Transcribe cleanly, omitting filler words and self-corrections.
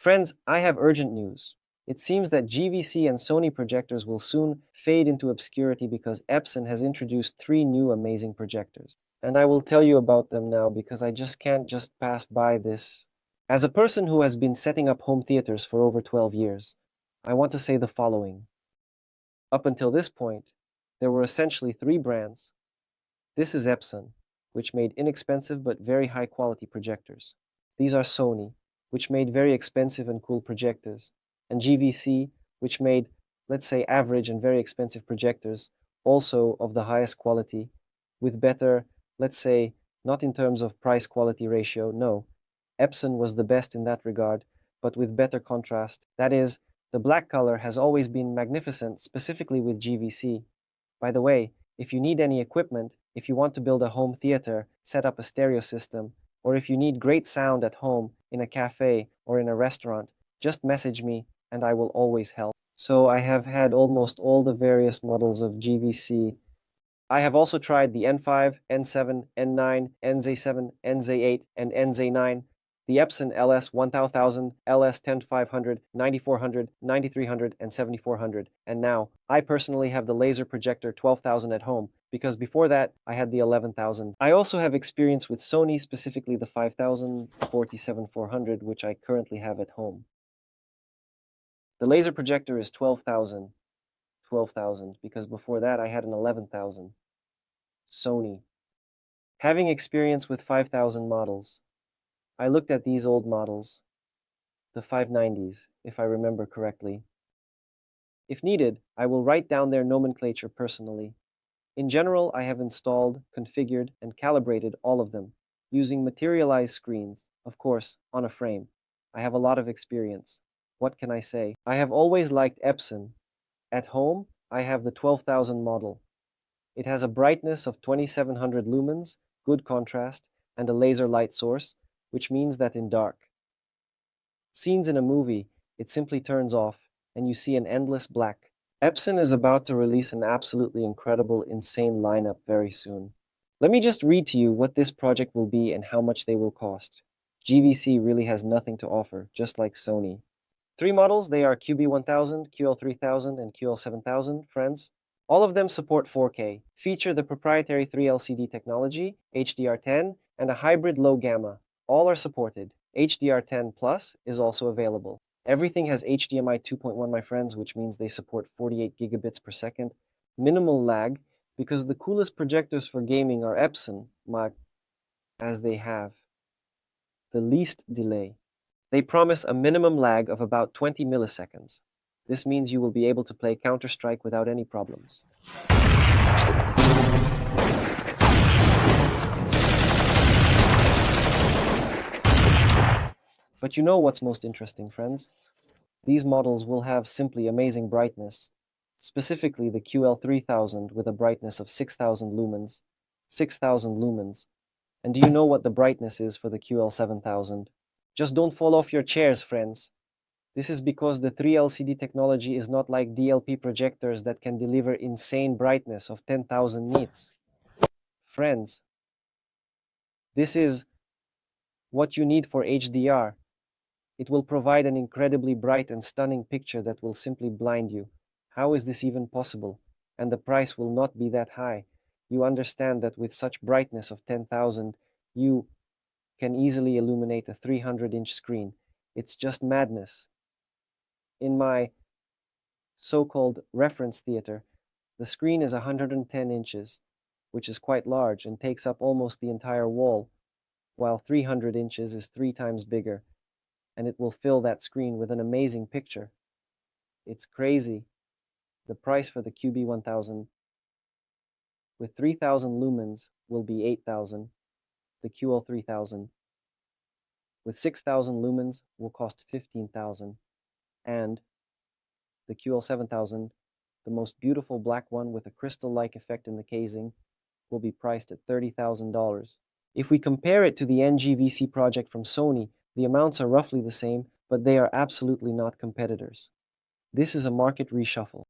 Friends, I have urgent news. It seems that JVC and Sony projectors will soon fade into obscurity because Epson has introduced 3 new amazing projectors. And I will tell you about them now because I just can't pass by this. As a person who has been setting up home theaters for over 12 years, I want to say the following. Up until this point, there were essentially 3 brands. This is Epson, which made inexpensive but very high quality projectors. These are Sony, which made very expensive and cool projectors, and JVC, which made, let's say, average and very expensive projectors, also of the highest quality, with better, let's say, not in terms of price-quality ratio, no. Epson was the best in that regard, but with better contrast. That is, the black color has always been magnificent, specifically with JVC. By the way, if you need any equipment, if you want to build a home theater, set up a stereo system, or if you need great sound at home, in a cafe, or in a restaurant, just message me and I will always help. So I have had almost all the various models of JVC. I have also tried the N5, N7, N9, NZ7, NZ8, and NZ9, the Epson LS1000, LS10500, 9400, 9300, and 7400, and now, I personally have the laser projector 12000 at home, because before that, I had the 11000. I also have experience with Sony, specifically the 5000, 47400, which I currently have at home. The laser projector is 12000, because before that I had an 11000. Sony. Having experience with 5000 models, I looked at these old models, the 590s, if I remember correctly. If needed, I will write down their nomenclature personally. In general, I have installed, configured, and calibrated all of them, using materialized screens, of course, on a frame. I have a lot of experience. What can I say? I have always liked Epson. At home, I have the 12000 model. It has a brightness of 2700 lumens, good contrast, and a laser light source, which means that in dark scenes in a movie, it simply turns off, and you see an endless black. Epson is about to release an absolutely incredible, insane lineup very soon. Let me just read to you what this project will be and how much they will cost. JVC really has nothing to offer, just like Sony. 3 models, they are QB1000, QL3000, and QL7000, friends. All of them support 4K, feature the proprietary 3LCD technology, HDR10, and a hybrid low gamma. All are supported. HDR10 Plus is also available. Everything has HDMI 2.1, my friends, which means they support 48 gigabits per second. Minimal lag, because the coolest projectors for gaming are Epson, as they have the least delay. They promise a minimum lag of about 20 milliseconds. This means you will be able to play Counter-Strike without any problems. But you know what's most interesting, friends? These models will have simply amazing brightness, specifically the QL3000 with a brightness of 6000 lumens. 6000 lumens. And do you know what the brightness is for the QL7000? Just don't fall off your chairs, friends. This is because the 3LCD technology is not like DLP projectors that can deliver insane brightness of 10,000 nits. Friends, this is what you need for HDR. It will provide an incredibly bright and stunning picture that will simply blind you. How is this even possible? And the price will not be that high. You understand that with such brightness of 10,000, you can easily illuminate a 300-inch screen. It's just madness. In my so-called reference theater, the screen is 110 inches, which is quite large and takes up almost the entire wall, while 300 inches is 3 times bigger, and it will fill that screen with an amazing picture. It's crazy. The price for the QB1000 with 3000 lumens will be 8,000. The QL3000 with 6000 lumens will cost 15,000. And the QL7000, the most beautiful black one with a crystal-like effect in the casing, will be priced at $30,000. If we compare it to the NGVC project from Sony, the amounts are roughly the same, but they are absolutely not competitors. This is a market reshuffle.